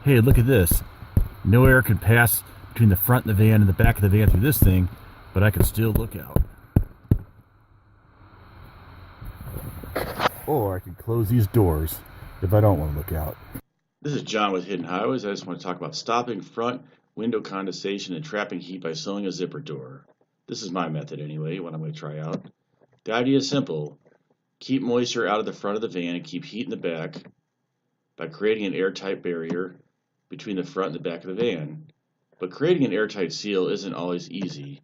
Hey, look at this. No air could pass between the front of the van and the back of the van through this thing, but I can still look out. Or I can close these doors if I don't want to look out. This is John with Hidden Highways. I just want to talk about stopping front window condensation and trapping heat by sewing a zipper door. This is my method anyway, what I'm going to try out. The idea is simple. Keep moisture out of the front of the van and keep heat in the back by creating an airtight barrier between the front and the back of the van. But creating an airtight seal isn't always easy.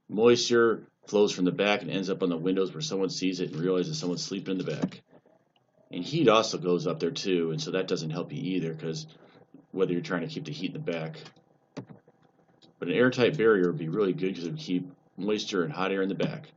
Moisture flows from the back and ends up on the windows where someone sees it and realizes someone's sleeping in the back. And heat also goes up there too, and so that doesn't help you either, because whether you're trying to keep the heat in the back. But an airtight barrier would be really good because it would keep moisture and hot air in the back.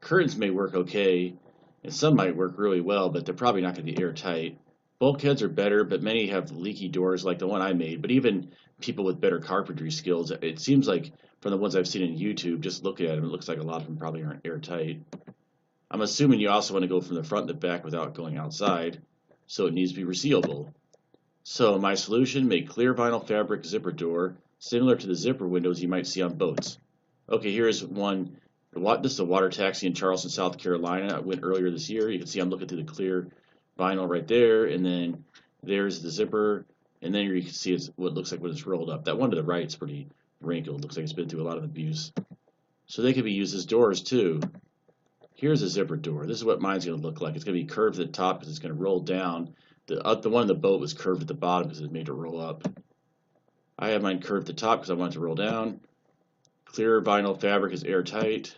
Curtains may work okay, and some might work really well, but they're probably not going to be airtight. Bulkheads are better, but many have leaky doors like the one I made. But even people with better carpentry skills, it seems like from the ones I've seen on YouTube, just looking at them, it looks like a lot of them probably aren't airtight. I'm assuming you also want to go from the front to the back without going outside, so it needs to be resealable. So my solution, make clear vinyl fabric zipper door, similar to the zipper windows you might see on boats. Okay, here's one. This is a water taxi in Charleston, South Carolina. I went earlier this year. You can see I'm looking through the clear vinyl right there, and then there's the zipper, and then you can see it's what looks like when it's rolled up. That one to the right is pretty wrinkled. Looks like it's been through a lot of abuse. So they could be used as doors too. Here's a zipper door. This is what mine's going to look like. It's going to be curved at the top because it's going to roll down. The one in the boat was curved at the bottom because it made it roll up. I have mine curved at the top because I want it to roll down. Clear vinyl fabric is airtight.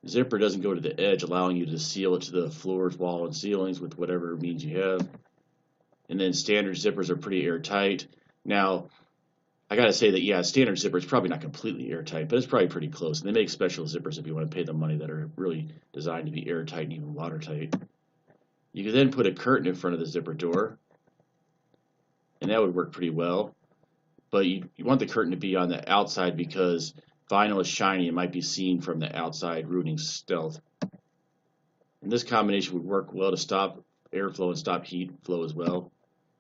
Zipper doesn't go to the edge, allowing you to seal it to the floors, wall, and ceilings with whatever means you have. And then standard zippers are pretty airtight. Now, I gotta say that, yeah, standard zipper is probably not completely airtight, but it's probably pretty close. And they make special zippers if you want to pay the money that are really designed to be airtight and even watertight. You could then put a curtain in front of the zipper door, and that would work pretty well. But you want the curtain to be on the outside because vinyl is shiny and might be seen from the outside, ruining stealth. And this combination would work well to stop airflow and stop heat flow as well.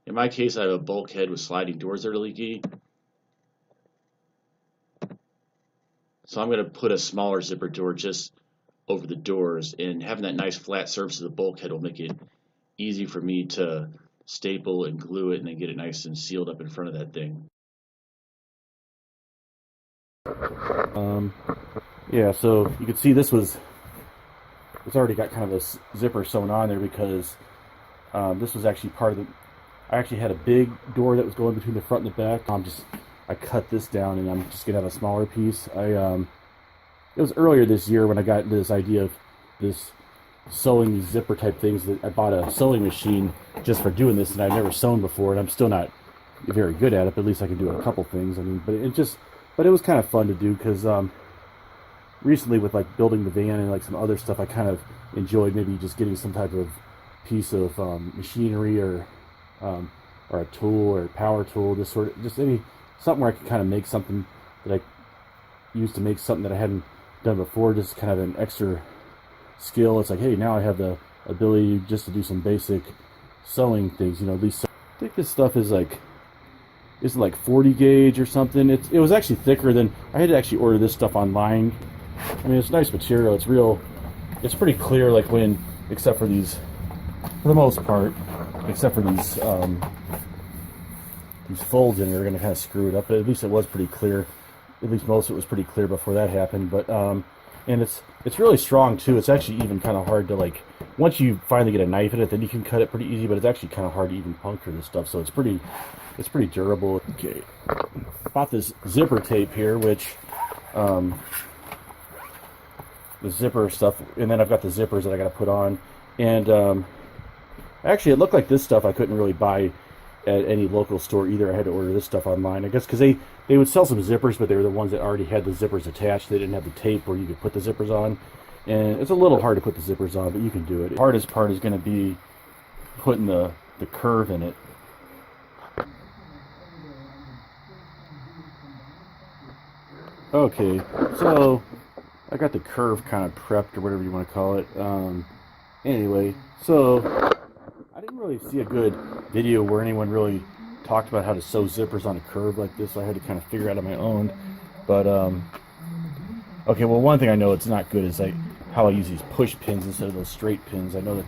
In my case, I have a bulkhead with sliding doors that are leaky. So I'm going to put a smaller zipper door just over the doors, and having that nice flat surface of the bulkhead will make it easy for me to staple and glue it and then get it nice and sealed up in front of that thing. Yeah, so you can see it's already got kind of this zipper sewn on there because this was actually part of I actually had a big door that was going between the front and the back. I cut this down and I'm just gonna have a smaller piece. It was earlier this year when I got into this idea of this sewing these zipper type things that I bought a sewing machine just for doing this, and I've never sewn before, and I'm still not very good at it, but at least I can do a couple things. I mean, but it was kind of fun to do because recently with like building the van and like some other stuff, I kind of enjoyed maybe just getting some type of piece of machinery or a tool or a power tool, just something where I could kind of make something that I used to make something that I hadn't done before, just kind of an extra skill. It's like, hey, now I have the ability just to do some basic sewing things, at least. I think this stuff is like 40 gauge or something. It was actually thicker than I had to actually order this stuff online. I mean, it's nice material. It's pretty clear, like except for these, for the most part, except for these folds in here are going to kind of screw it up. But at least it was pretty clear. At least most of it was pretty clear before that happened. But and it's really strong too. It's actually even kind of hard to once you finally get a knife in it, then you can cut it pretty easy. But it's actually kind of hard to even puncture this stuff. So it's pretty durable. Okay, bought this zipper tape here, which the zipper stuff, and then I've got the zippers that I got to put on. And actually, it looked like this stuff I couldn't really buy at any local store either. I had to order this stuff online, I guess, because they would sell some zippers, but they were the ones that already had the zippers attached. They didn't have the tape where you could put the zippers on, and it's a little hard to put the zippers on, but you can do it. The hardest part is going to be putting the curve in it. Okay, so I got the curve kind of prepped, or whatever you want to call it. Anyway, so I didn't really see a good video where anyone really talked about how to sew zippers on a curve like this, so I had to kind of figure out on my own. But okay, well, one thing I know it's not good is how I use these push pins instead of those straight pins. I know that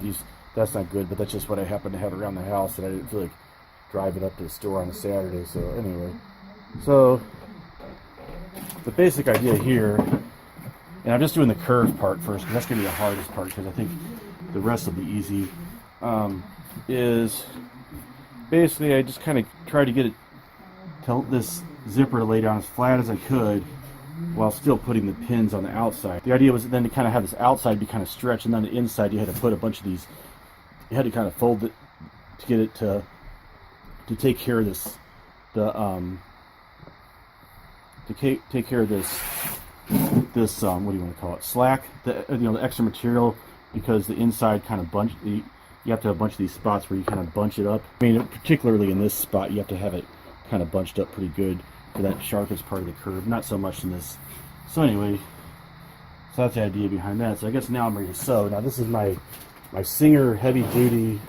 that's not good, but that's just what I happen to have around the house, and I didn't feel like drive it up to the store on a Saturday. So anyway, so the basic idea here, and I'm just doing the curve part first because that's going to be the hardest part, because I think the rest will be easy, is basically I just kind of try to get it to this zipper to lay down as flat as I could while still putting the pins on the outside. The idea was then to kind of have this outside be kind of stretched, and then the inside you had to put a bunch of these, you had to kind of fold it to get it to take care of this, take care of this what do you want to call it, slack, the extra material, because the inside kind of you have to have a bunch of these spots where you kind of bunch it up. I mean, particularly in this spot, you have to have it kind of bunched up pretty good for that sharpest part of the curve, not so much in this. So anyway, so that's the idea behind that. So I guess now I'm ready to sew. Now this is my Singer heavy duty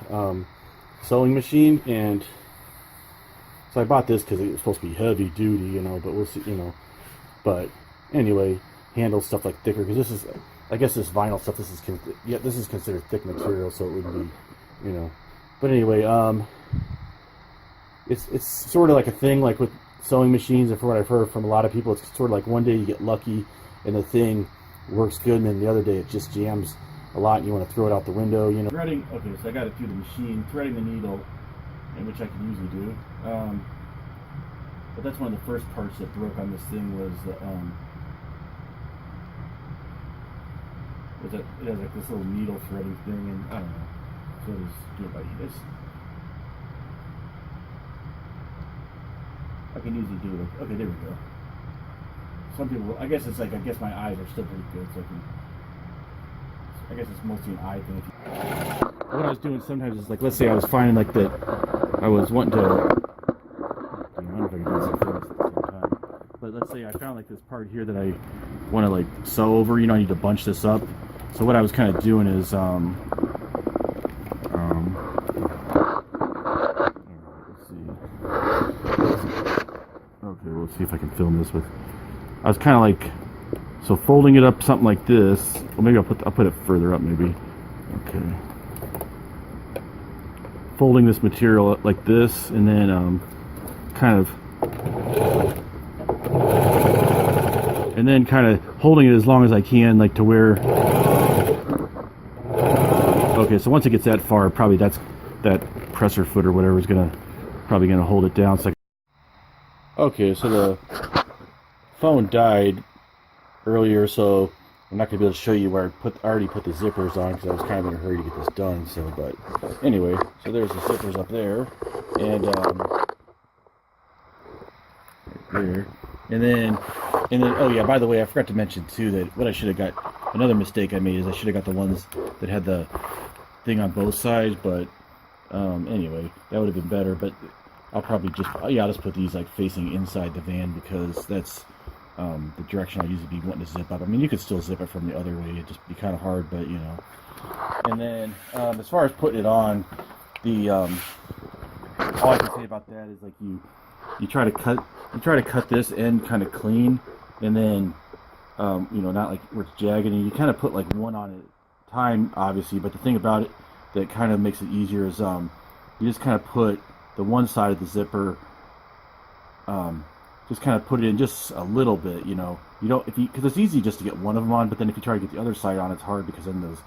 sewing machine, and so I bought this because it was supposed to be heavy duty, but we'll see, but anyway, handles stuff like thicker, because this is, I guess this vinyl stuff, this is considered thick material, so it wouldn't be, but anyway, it's sort of like a thing like with sewing machines, and from what I've heard from a lot of people, it's sort of like one day you get lucky and the thing works good, and then the other day it just jams a lot and you want to throw it out the window, Threading, okay, so I got it through the machine, threading the needle, and which I can usually do, but that's one of the first parts that broke on this thing was the, it has like this little needle threading thing, and I don't know, so just do it by this. I can easily do it. Okay, there we go. Some people, I guess my eyes are still pretty good, so I guess it's mostly an eye thing. What I was doing sometimes is like, let's say I was finding like that I was wanting to, I don't know if I can do this at the same time, but let's say I found like this part here that I want to like sew over, I need to bunch this up. So what I was kind of doing is, let's see. Okay, let's see if I can film this with. I was kind of like, so folding it up something like this. Well, maybe I'll put it further up, maybe. Okay. Folding this material up like this, and then kind of holding it as long as I can, like to where. Okay, so once it gets that far, probably that presser foot or whatever is probably gonna hold it down. So okay, so the phone died earlier, so I'm not gonna be able to show you where I already put the zippers on, because I was kind of in a hurry to get this done. So, but anyway, so there's the zippers up there, and right there, and then oh yeah, by the way, I forgot to mention too that what I should have got, another mistake I made is I should have got the ones that had the thing on both sides, but anyway, that would have been better. But I'll probably I'll just put these like facing inside the van, because that's the direction I usually be wanting to zip up. I mean, you could still zip it from the other way, it'd just be kind of hard, but And then as far as putting it on, all I can say about that is like you try to cut this end kind of clean, and then not like where it's jagged, and you kind of put like one on at a time, obviously. But the thing about it that kind of makes it easier is you just kind of put the one side of the zipper, just kind of put it in just a little bit, you don't, because it's easy just to get one of them on, but then if you try to get the other side on, it's hard, because then the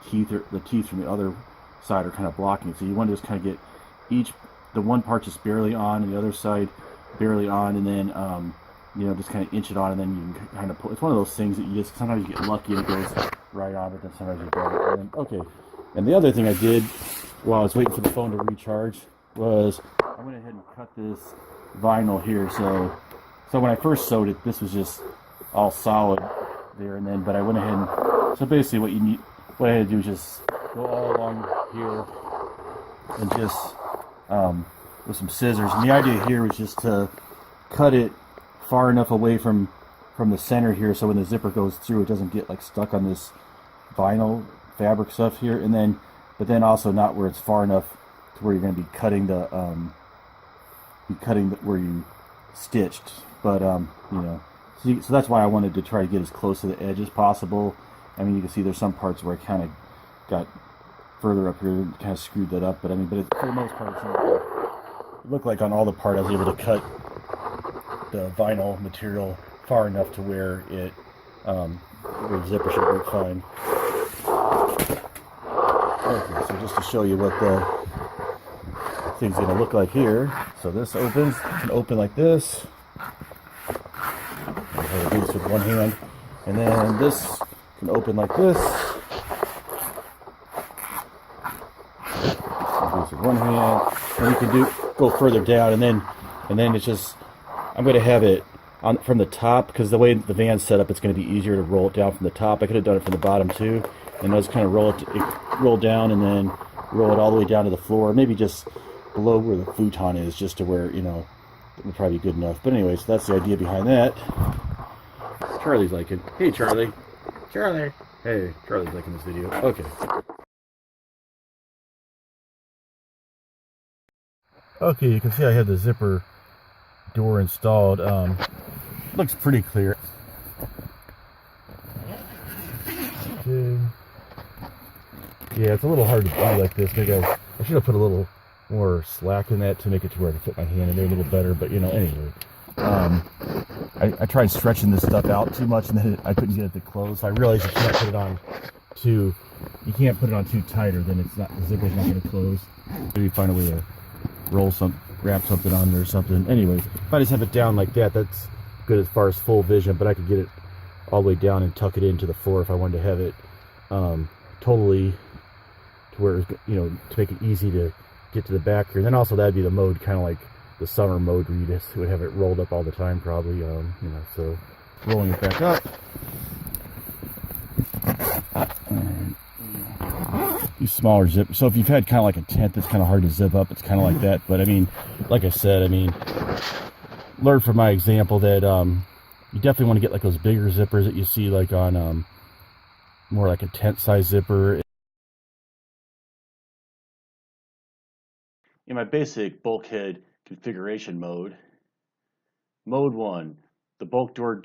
teeth from the other side are kind of blocking it. So you want to just kind of get the one part just barely on, and the other side barely on, and then just kind of inch it on, and then you can kind of pull. It's one of those things that you just, sometimes you get lucky and it goes right on, but then sometimes you don't. And then, okay, and the other thing I did while I was waiting for the phone to recharge was I went ahead and cut this vinyl here. So when I first sewed it, this was just all solid there, and then but I went ahead and, so basically what I had to do is just go all along here and just with some scissors, and the idea here was just to cut it far enough away from the center here, so when the zipper goes through, it doesn't get like stuck on this vinyl fabric stuff here, and then but then also not where it's far enough to where you're going to be cutting the be cutting where you stitched, but you know, so that's why I wanted to try to get as close to the edge as possible. I mean, you can see there's some parts where I kind of got further up here and kind of screwed that up, but I mean, for the most part, it looked like on all the part I was able to cut the vinyl material far enough to where it where the zipper should work fine. Okay, so just to show you what the thing's going to look like here. So this opens, it can open like this. I'll do this with one hand. And then this can open like this. I'll do this with one hand. And you can go further down, and then it's just, I'm going to have it on from the top, because the way the van's set up, it's going to be easier to roll it down from the top. I could have done it from the bottom too, and I just kind of roll down and then roll it all the way down to the floor, maybe just below where the futon is, just to where, you know, it would probably be good enough. But anyways, that's the idea behind that. Charlie's liking. Hey, Charlie. Charlie. Hey, Charlie's liking this video. Okay. Okay, you can see I have the zipper door installed. Looks pretty clear. Okay. Yeah, it's a little hard to do like this. Maybe I should have put a little more slack in that to make it to where I can fit my hand in there a little better. But you know, anyway, I tried stretching this stuff out too much, and then I couldn't get it to close. So I realized you can't put it on too tight, or then it's not, the zipper's not going to close. Maybe find a way to wrap something on there or something. Anyways, if I just have it down like that, that's good as far as full vision. But I could get it all the way down and tuck it into the floor if I wanted to have it totally to where, you know, to make it easy to get to the back here. And then also that'd be the mode, kind of like the summer mode, where you just would have it rolled up all the time, probably. You know, so rolling it back up. These smaller zip. So if you've had kind of like a tent that's kind of hard to zip up, it's kind of like that. But I mean, like I said, I mean, learn from my example that you definitely want to get like those bigger zippers that you see like on more like a tent size zipper. In my basic bulkhead configuration mode, mode 1, the bulk door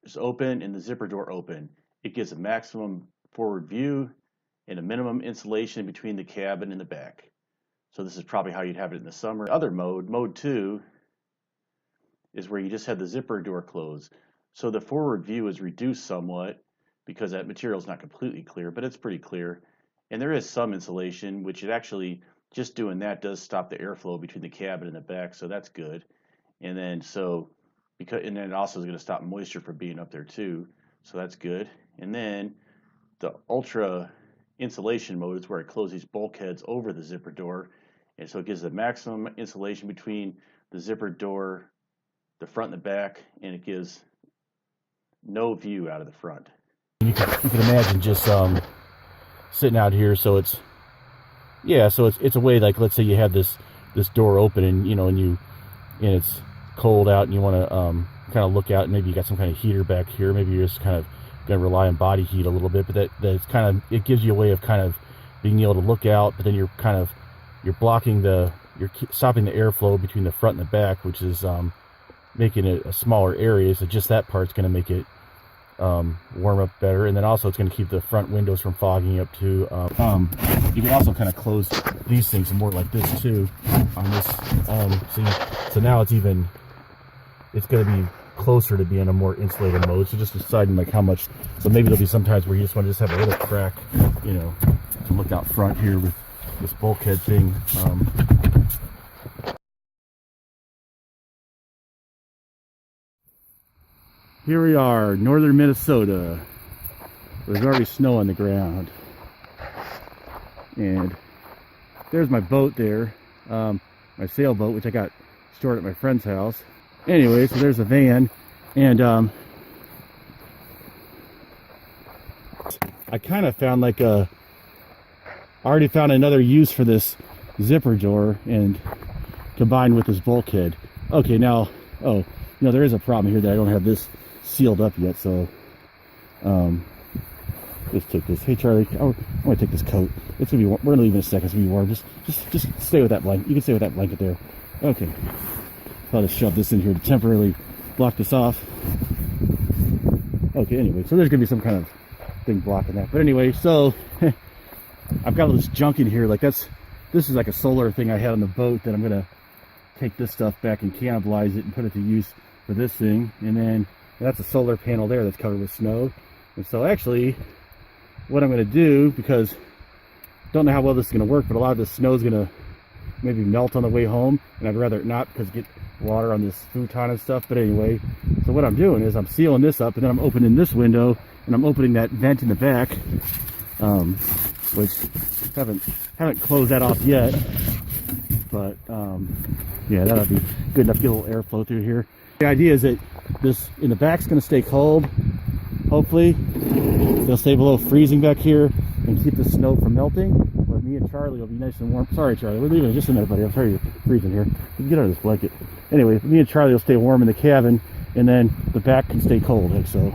is open and the zipper door open. It gives a maximum forward view and a minimum insulation between the cabin and the back. So this is probably how you'd have it in the summer. Other mode, mode 2, is where you just have the zipper door closed. So the forward view is reduced somewhat because that material is not completely clear, but it's pretty clear. And there is some insulation, which it actually, just doing that does stop the airflow between the cabin and the back, so that's good. And then and then it also is going to stop moisture from being up there too, so that's good. And then the ultra insulation mode is where it closes these bulkheads over the zipper door, and so it gives the maximum insulation between the zipper door, the front and the back, and it gives no view out of the front. You can imagine just sitting out here, so it's a way, like, let's say you have this door open, and you know, and it's cold out, and you want to kind of look out, and maybe you got some kind of heater back here. Maybe you're just kind of going to rely on body heat a little bit, but that's kind of, it gives you a way of kind of being able to look out, but then you're blocking you're stopping the airflow between the front and the back, which is making it a smaller area. So just that part's going to make it warm up better, and then also it's going to keep the front windows from fogging up too. You can also kind of close these things more like this too on this. So now it's going to be closer to being a more insulated mode. So just deciding like how much. So maybe there'll be some times where you just want to have a little crack, you know, to look out front here with this bulkhead thing. Here we are, northern Minnesota. There's already snow on the ground. And there's my boat there, my sailboat, which I got stored at my friend's house. Anyway, so there's a van, and I kind of found like I already found another use for this zipper door, and combined with this bulkhead. Okay, now, oh, you know, there is a problem here that I don't have this sealed up yet, so just take this. Hey Charlie, I want to take this coat. It's gonna be warm. We're gonna leave in a second. It's gonna be warm. Just stay with that blanket. You can stay with that blanket there. Okay. So I'll just shove this in here to temporarily block this off. Okay, anyway, so there's gonna be some kind of thing blocking that. But anyway, so I've got all this junk in here. Like this is like a solar thing I had on the boat that I'm gonna take this stuff back and cannibalize it and put it to use for this thing. And then that's a solar panel there that's covered with snow. And so actually, what I'm gonna do, because don't know how well this is gonna work, but a lot of this snow is gonna maybe melt on the way home, and I'd rather it not, because get water on this futon and stuff. But anyway, so what I'm doing is I'm sealing this up, and then I'm opening this window, and I'm opening that vent in the back, which haven't closed that off yet, but yeah, that'll be good enough to get a little airflow through here. The idea is that this in the back's going to stay cold. Hopefully it'll stay below freezing back here and keep the snow from melting. But me and Charlie will be nice and warm. Sorry, Charlie, we're leaving in just a minute, buddy. I'm sorry you're freezing here. You can get out of this blanket. Anyway, me and Charlie will stay warm in the cabin, and then the back can stay cold. Like so.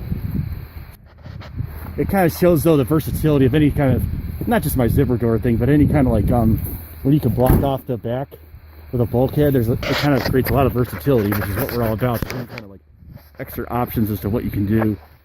It kind of shows, though, the versatility of any kind of, not just my zipper door thing, but any kind of like when you can block off the back with a bulkhead. It kind of creates a lot of versatility, which is what we're all about. So any kind of like extra options as to what you can do